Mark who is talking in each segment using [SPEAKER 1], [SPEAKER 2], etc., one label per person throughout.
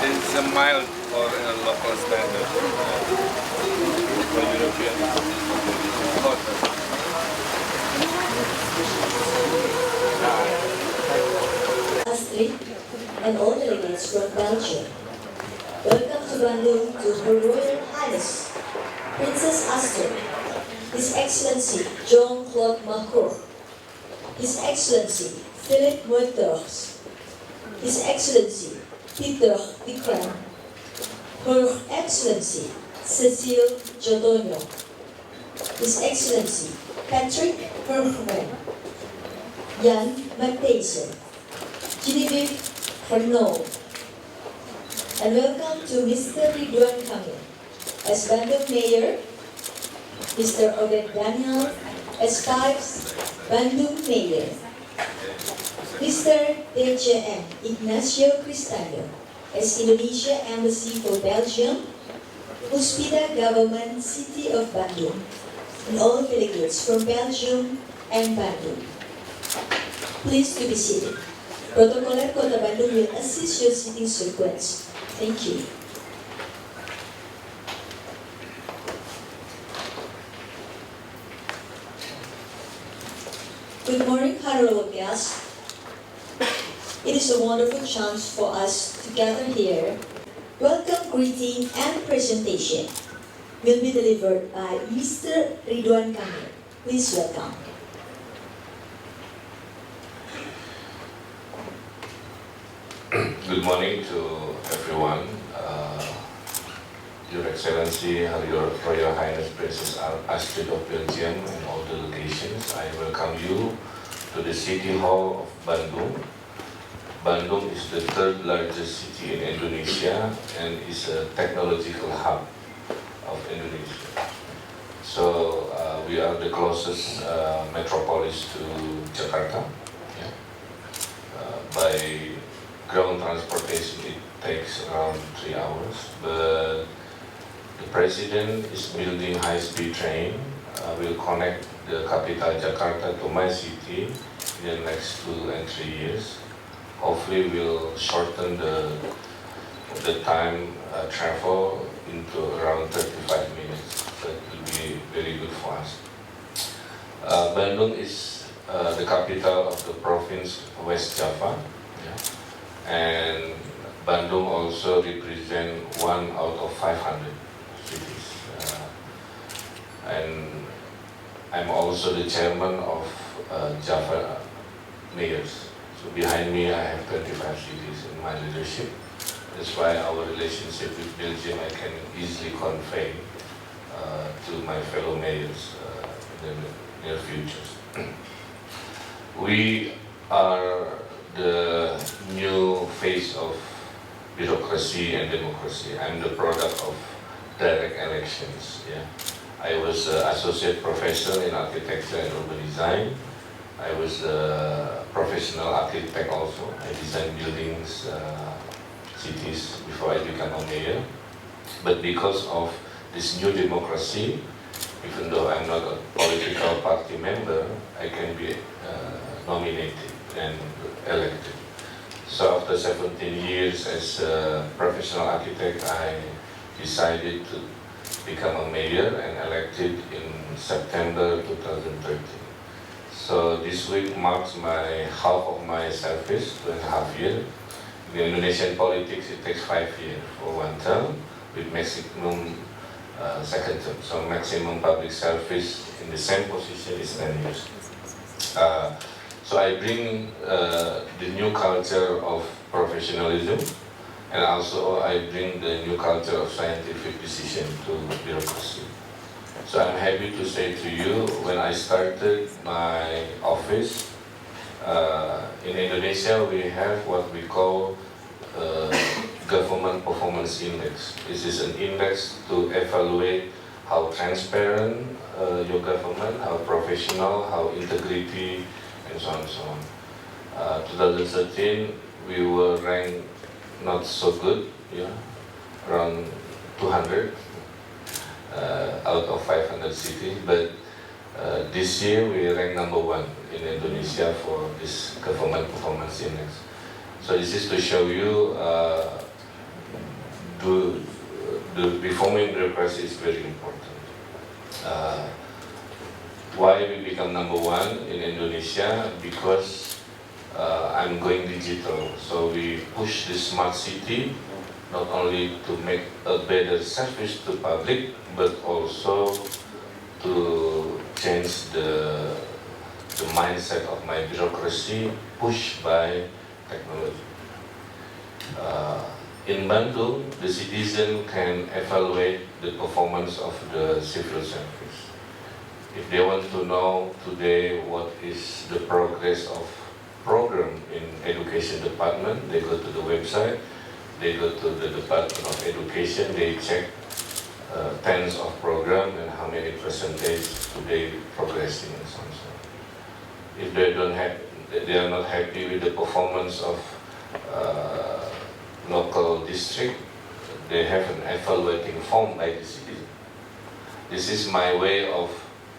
[SPEAKER 1] It's a mild for a local standard. For European, hot.
[SPEAKER 2] Astrid and all delegates from Belgium. Welcome to Bandung to Her Royal Highness Princess Astrid, His Excellency Jean-Claude Macron, His Excellency Philip Moiters, His Excellency Peter de Crème, Her Excellency Cecile Jodoño, His Excellency Patrick Verhoeven, Jan Matthijssen, Genevieve Renaud, and welcome to Mr. Ridwan Kamil as Bandung Mayor, Mr. Obed Daniel as Vibes Bandung Mayor, Mr. DJM Ignacio Cristano as Indonesia Embassy for Belgium, Puspida Government City of Bandung, and all delegates from Belgium and Bandung. Please to be seated. Protocoler Kota Bandung will assist your seating sequence. Thank you. Good morning, honorable guests. It is a wonderful chance for us to gather here. Welcome, greeting, and presentation will be delivered by Mr. Ridwan Kamil. Please welcome.
[SPEAKER 3] Good morning to everyone. Your Excellency, Your Royal Highness Princess Astrid of Belgium and all delegations, I welcome you to the City Hall of Bandung. Bandung is the third largest city in Indonesia and is a technological hub of Indonesia. So we are the closest metropolis to Jakarta. Yeah. By ground transportation it takes around 3 hours, but the President is building high-speed train, will connect the capital Jakarta to my city in the next 2 and 3 years. Hopefully we'll shorten the time travel into around 35 minutes. That will be very good for us. Bandung is the capital of the province West Java. Yeah. And Bandung also represents 1 out of 500 cities. And I'm also the chairman of Java Mayors. So behind me I have 25 cities in my leadership. That's why our relationship with Belgium I can easily convey to my fellow mayors in the near future. We are the new face of bureaucracy and democracy. I'm the product of direct elections. Yeah. I was an associate professor in architecture and urban design. I was a professional architect also. I designed buildings, cities before I became a mayor. But because of this new democracy, even though I'm not a political party member, I can be nominated and elected. So after 17 years as a professional architect, I decided to become a mayor and elected in September 2013. So this week marks my half of my service, 2.5 years. In Indonesian politics, it takes 5 years for one term with maximum second term. So maximum public service in the same position is 10 years. So I bring the new culture of professionalism, and also I bring the new culture of scientific decision to bureaucracy. So I'm happy to say to you, when I started my office, in Indonesia we have what we call Government Performance Index. This is an index to evaluate how transparent your government, how professional, how integrity, and so on and so on. 2013, we were ranked not so good, yeah, around 200 out of 500 cities, but this year we ranked #1 in Indonesia for this Government Performance Index. So this is to show you the reforming bureaucracy is very important. Why we become #1 in Indonesia? Because I'm going digital. So we push the smart city not only to make a better service to public, but also to change the mindset of my bureaucracy pushed by technology. In Bandung, the citizen can evaluate the performance of the civil service. If they want to know today what is the progress of program in education department, they go to the website, they go to the Department of Education, they check tens of program and how many percentage today progressing and so on. If they are not happy with the performance of local district, they have an evaluating form by the citizen. This is my way of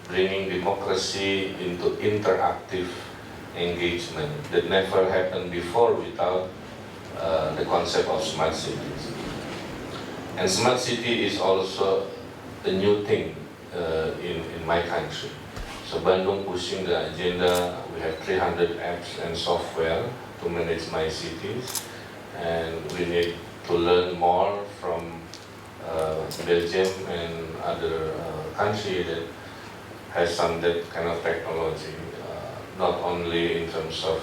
[SPEAKER 3] bringing democracy into interactive engagement that never happened before without the concept of smart cities. And smart city is also a new thing in my country. So Bandung pushing the agenda. We have 300 apps and software to manage my cities, and we need to learn more from Belgium and other country that has some that kind of technology, not only in terms of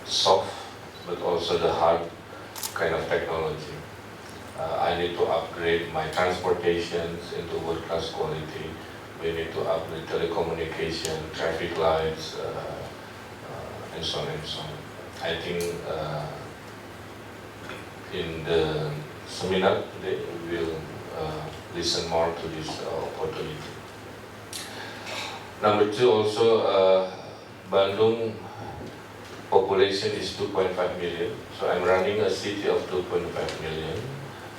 [SPEAKER 3] soft, but also the hard kind of technology. I need to upgrade my transportations into world-class quality. We need to upgrade telecommunication, traffic lights, and so on and so on. I think in the seminar today we will listen more to this opportunity. Number two, also Bandung population is 2.5 million. So I'm running a city of 2.5 million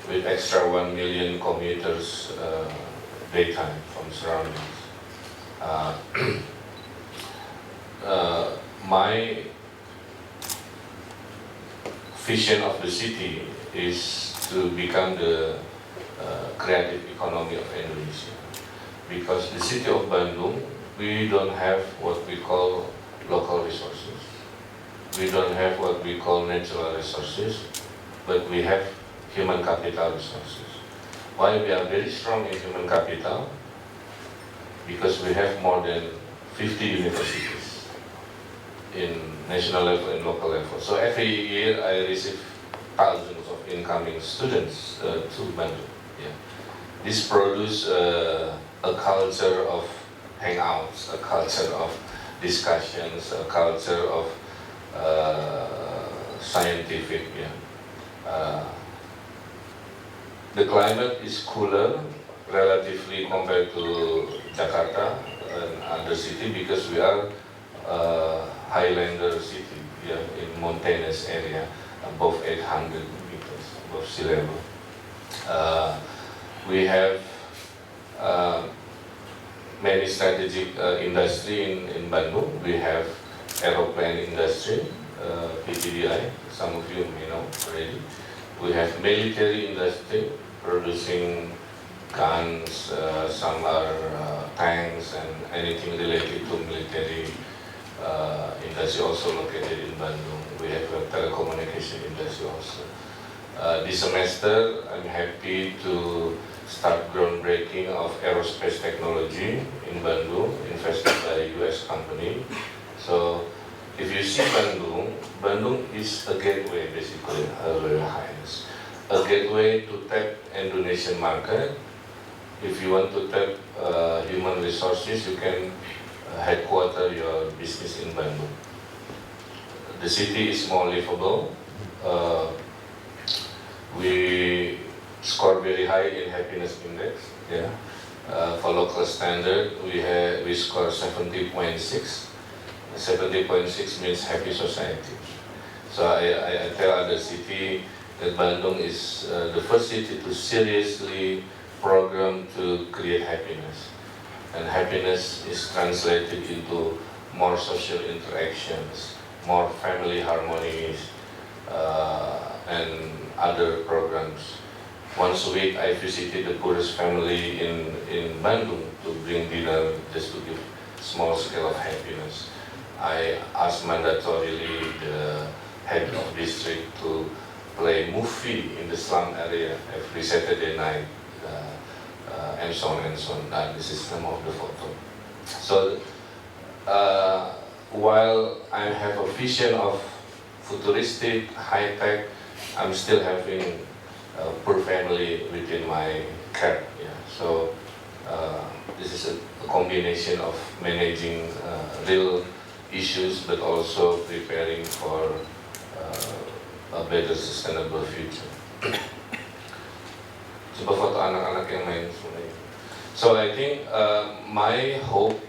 [SPEAKER 3] with extra 1 million commuters daytime from surroundings. My vision of the city is to become the creative economy of Indonesia. Because the city of Bandung, we don't have what we call local resources. We don't have what we call natural resources, but we have human capital resources. Why we are very strong in human capital? Because we have more than 50 universities in national level and local level. So every year I receive thousands of incoming students to Bandung. Yeah. This produces a culture of hangouts, a culture of discussions, a culture of scientific. The climate is cooler relatively compared to Jakarta and other city because we are Highlander city, in mountainous area above 800 meters above sea level. We have many strategic industry in Bandung. We have aeroplane industry, PTDI, some of you may know already. We have military industry producing guns, some are tanks and anything related to military industry also located in Bandung. We have a telecommunication industry also. This semester I'm happy to start groundbreaking of aerospace technology in Bandung, invested by a US company. So if you see Bandung is a gateway basically, Royal Highness. A gateway to tap Indonesian market. If you want to tap human resources, you can headquarter your business in Bandung. The city is more livable. We score very high in happiness index. For local standard, we score 70.6. 70.6 means happy society. So I tell other city that Bandung is the first city to seriously program to create happiness. And happiness is translated into more social interactions, more family harmonies, and other programs. Once a week I visited the poorest family in Bandung to bring dinner just to give small scale of happiness. I asked mandatorily the head of district to play movie in the slum area every Saturday night, and so on and so on. This is some of the photo. So while I have a vision of futuristic, high-tech, I'm still having a poor family within my cap. So this is a combination of managing real issues, but also preparing for a better sustainable future. Coba foto anak-anak yang main semua. So I think my hope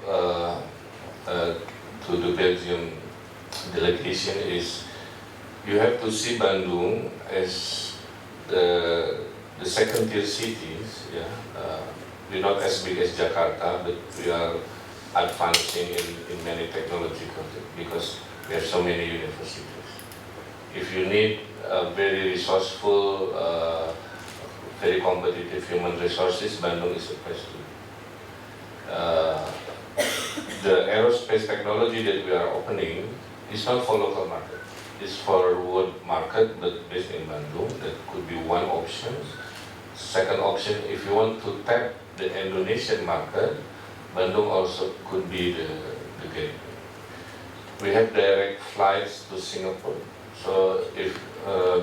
[SPEAKER 3] to the Belgium delegation is you have to see Bandung as the second tier cities. We're not as big as Jakarta, but we are advancing in many technological because we have so many universities. If you need a very resourceful, very competitive human resources, Bandung is the place to be. The aerospace technology that we are opening is not for local market. It's for world market, but based in Bandung. That could be one option. Second option, if you want to tap the Indonesian market, Bandung also could be the gateway. We have direct flights to Singapore. So if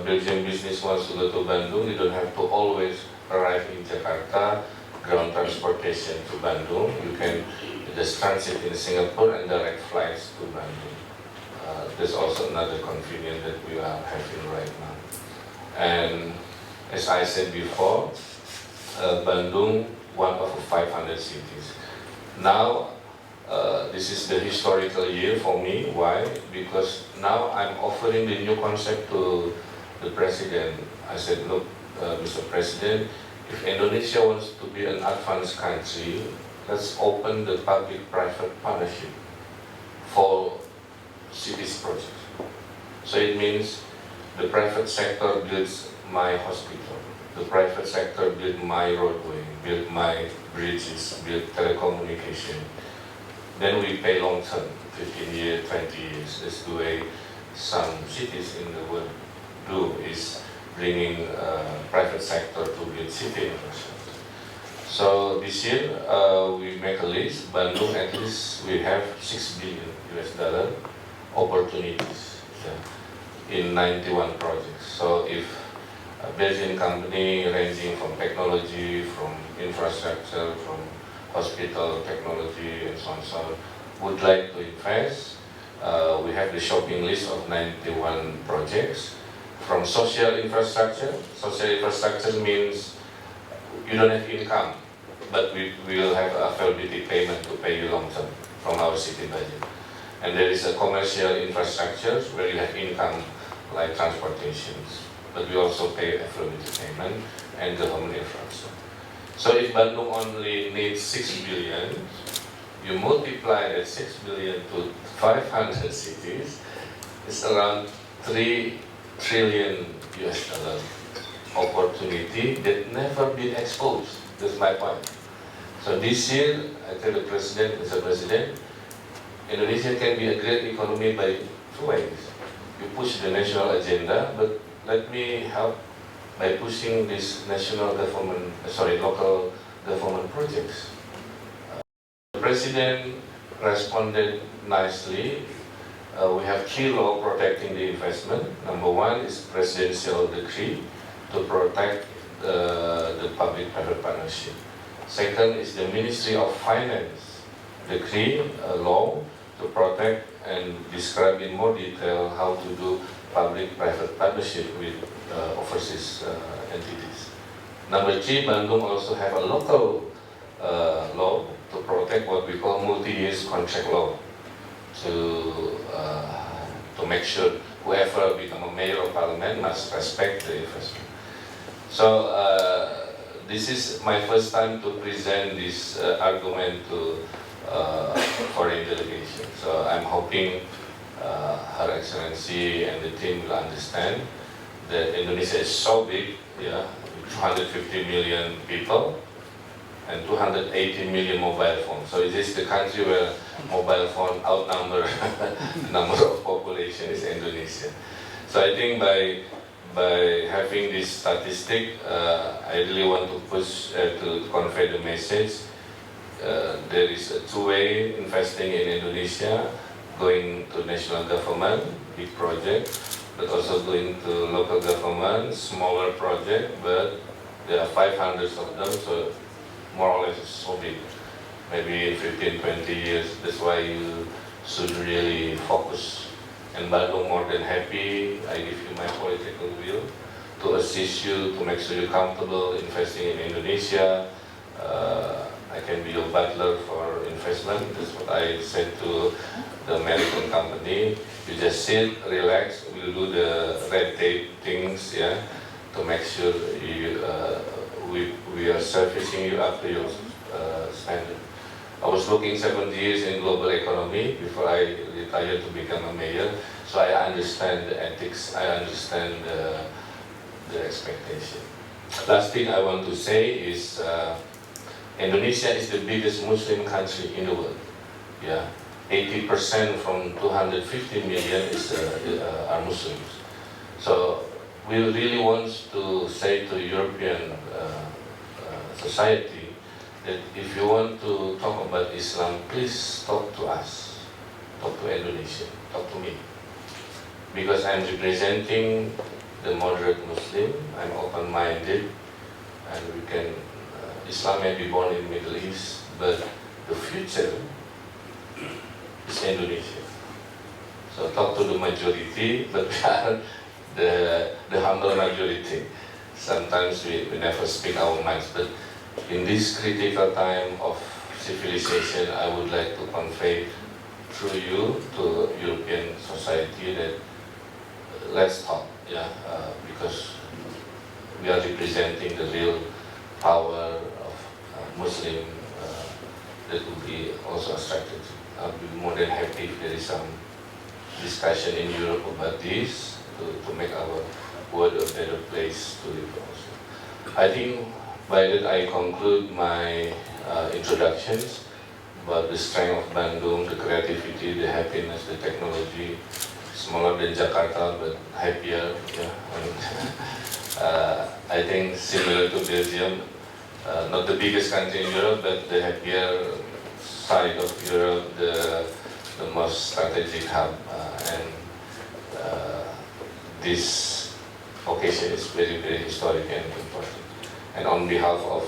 [SPEAKER 3] Belgian business wants to go to Bandung, you don't have to always arrive in Jakarta, ground transportation to Bandung. You can just transit in Singapore and direct flights to Bandung. There's also another convenience that we are having right now. And as I said before, Bandung, one of 500 cities. Now, this is the historical year for me. Why? Because now I'm offering the new concept to the President. I said, look, Mr. President, if Indonesia wants to be an advanced country, let's open the public-private partnership for cities projects. So it means the private sector builds my hospital, the private sector build my roadway, build my bridges, build telecommunication. Then we pay long term, 15 years, 20 years. That's the way some cities in the world do, is bringing private sector to build city infrastructure. So this year we make a list. Bandung, at least we have $6 billion opportunities. in 91 projects. So if a Belgian company ranging from technology, from infrastructure, from hospital technology and so on, so would like to invest, we have the shopping list of 91 projects. From social infrastructure means you don't have income, but we will have a availability payment to pay you long term from our city budget. And there is a commercial infrastructure where you have income like transportations, but we also pay availability payment and government infrastructure. So if Bandung only needs 6 billion, you multiply that 6 billion to 500 cities, it's around 3 trillion US dollar opportunity that never been exposed. That's my point. So this year, I tell the President, Mr. President, Indonesia can be a great economy by 2 ways. You push the national agenda, but let me help by pushing this local government projects. The President responded nicely. We have 3 laws protecting the investment. Number 1 is presidential decree to protect the public-private partnership. Second is the Ministry of Finance decree, law to protect and describe in more detail how to do public-private partnership with overseas entities. Number 3, Bandung also have a local law to protect what we call multi-year contract law, to make sure whoever become a mayor or parliament must respect the investment. So this is my first time to present this argument to foreign delegation. So I'm hoping Her Excellency and the team will understand that Indonesia is so big, 250 million people and 280 million mobile phones. So it is the country where mobile phone outnumber the number of population is Indonesia. So I think by having this statistic, I really want to push to convey the message. There is a two-way investing in Indonesia, going to national government, big project, but also going to local government, smaller project, but there are 500 of them, so more or less it's so big. Maybe in 15, 20 years, that's why you should really focus. And Bandung more than happy, I give you my political will to assist you, to make sure you're comfortable investing in Indonesia. I can be your butler for investment. That's what I said to the American company. You just sit, relax, we'll do the red tape things, to make sure you, we are servicing you up to your standard. I was working 70 years in global economy before I retired to become a mayor, so I understand the ethics, I understand the expectation. Last thing I want to say is Indonesia is the biggest Muslim country in the world. 80% from 250 million are Muslims. So we really want to say to European society that if you want to talk about Islam, please talk to us, talk to Indonesia, talk to me. Because I'm representing the moderate Muslim, I'm open-minded, and we can, Islam may be born in Middle East, but the future is Indonesia. So talk to the majority, but we are the humble majority. Sometimes we never speak our minds, but in this critical time of civilization, I would like to convey through you to European society that let's talk, because we are representing the real power of Muslim that will be also a strategy. I'll be more than happy if there is some discussion in Europe about this to make our world a better place to live also. I think by that I conclude my introductions about the strength of Bandung, the creativity, the happiness, the technology. Smaller than Jakarta, but happier. I think similar to Belgium, not the biggest country in Europe, but the happier side of Europe, the most strategic hub, and this occasion is very, very historic and important. And on behalf of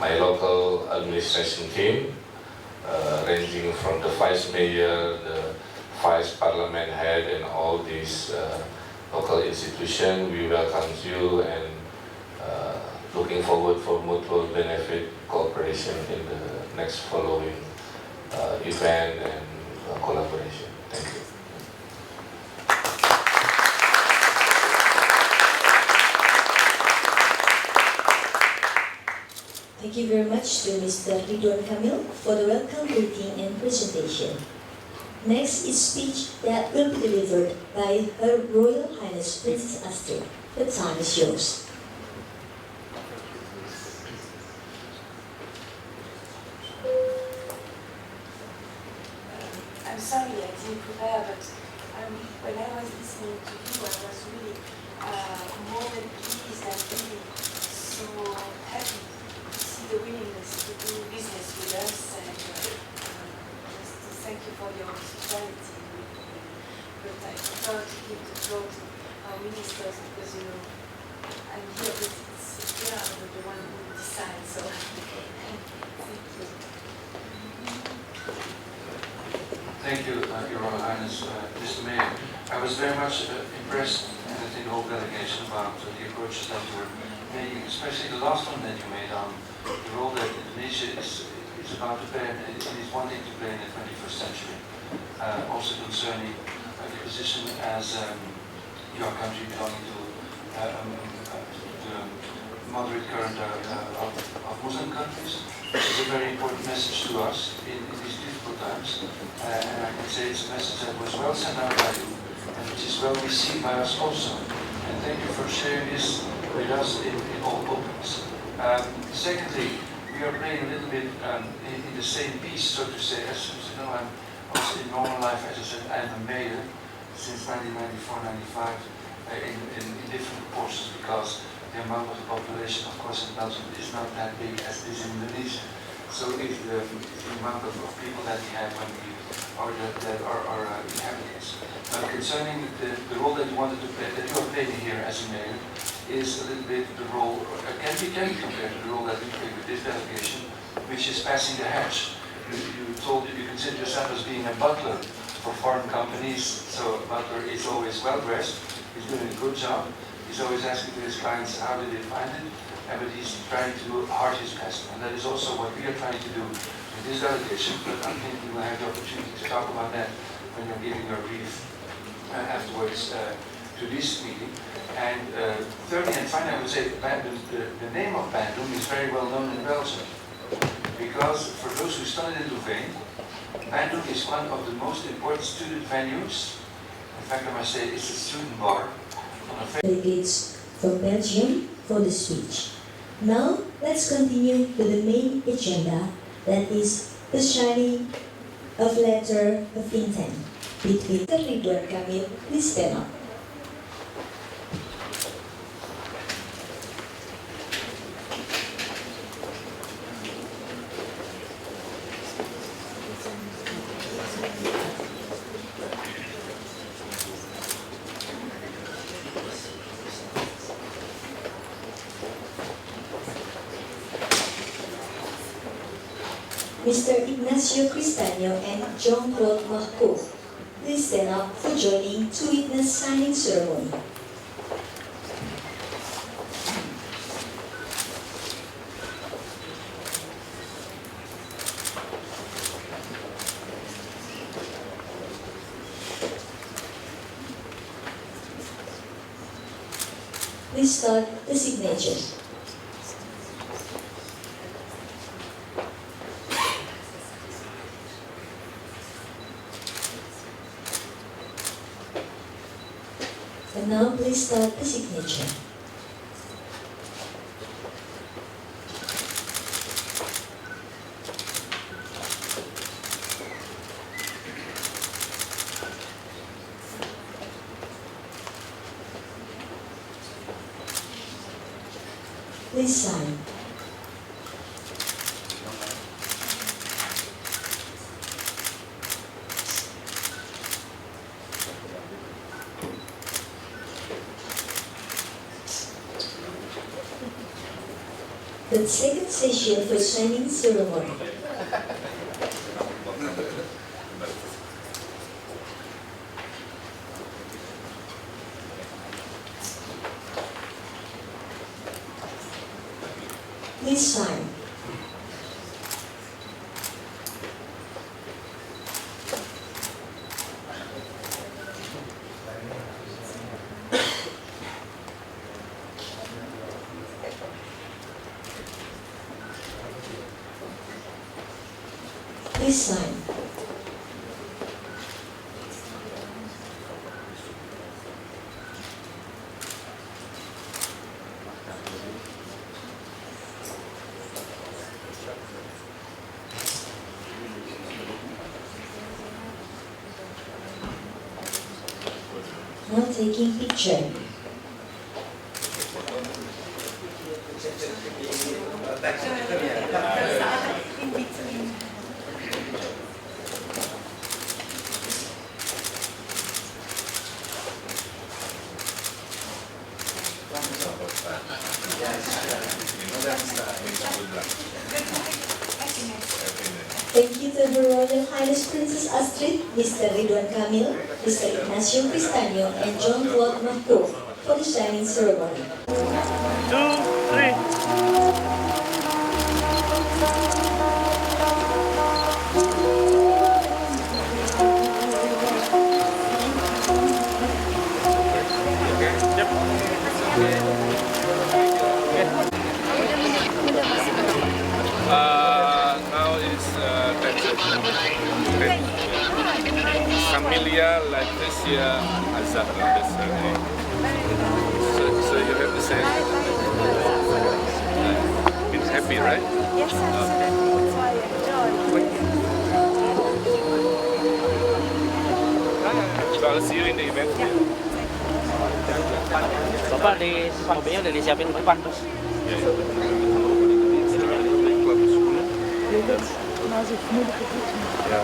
[SPEAKER 3] my local administration team, ranging from the vice mayor, the vice parliament head, and all these local institutions, we welcome you and looking forward for mutual benefit cooperation in the next following event and collaboration. Thank you.
[SPEAKER 2] Thank you very much to Mr. Ridwan Kamil for the welcome greeting and presentation. Next is speech that will be delivered by Her Royal Highness Princess Astrid. The time is yours.
[SPEAKER 4] I'm sorry I didn't prepare, but when I was listening to you, I was really more than pleased and really so happy to see the willingness to do business with us and just to thank you for your hospitality. But I prefer to give the floor to our ministers because, you know, I'm here, but it's the one who decides, so thank you.
[SPEAKER 5] Thank you, Your Royal Highness, Mr. Mayor. I was very much impressed, and I think the whole delegation, about the approaches that you were making, especially the last one that you made on the role that Indonesia is about to play, and it is wanting to play in the 21st century. Also concerning the position as your country belonging to the moderate current of Muslim countries, which is a very important message to us in these difficult times. And I can say it's a message that was well sent out by you, and which is well received by us also. And thank you for sharing this with us in all openness. Secondly, we are playing a little bit in the same piece, so to say. As you know, I'm also in normal life, as I said, I'm a mayor since 1994-95 in different proportions, because the amount of the population, of course, in Belgium is not that big as it is in Indonesia. So is the amount of people that we have when we are that are inhabitants. But concerning the role that you wanted to play, that you are playing here as a mayor, is a little bit the role, can be compared to the role that we play with this delegation, which is passing the hatch. You consider yourself as being a butler for foreign companies, so a butler is always well dressed, he's doing a good job. He's always asking to his clients how did they find it, but he's trying to do hard his best. And that is also what we are trying to do with this delegation, but I think we will have the opportunity to talk about that when you're giving your brief afterwards to this meeting. And thirdly and finally, I would say the name of Bandung is very well known in Belgium, because for those who studied in Louvain, Bandung is one of the most important student venues. In fact, I must say it's a student bar.
[SPEAKER 2] Delegates from Belgium for the speech. Now, let's continue with the main agenda, that is the signing of letter of intent between Mr. Ridwan Kamil. Please stand up. Mr. Ignacio Cristaño and Jean-Claude Marcoux, please stand up for joining to witness signing ceremony. Please start the signature. And now please start the signature. Please sign. The second session for signing ceremony. Please sign. Please sign. Now taking picture.
[SPEAKER 4] In between.
[SPEAKER 2] Thank you to Her Royal Highness Princess Astrid, Mr. Ridwan Kamil, Mr. Ignacio Cristaño, and John Claude Marco for the signing ceremony.
[SPEAKER 6] 2, 3.
[SPEAKER 1] Now is Camellia, Leticia, Azahra. So you have to say it's happy, right?
[SPEAKER 4] Yes, that's why I enjoy.
[SPEAKER 1] So I'll see you in the event.
[SPEAKER 6] Bapak di mobilnya udah disiapin depan terus.
[SPEAKER 1] Yeah.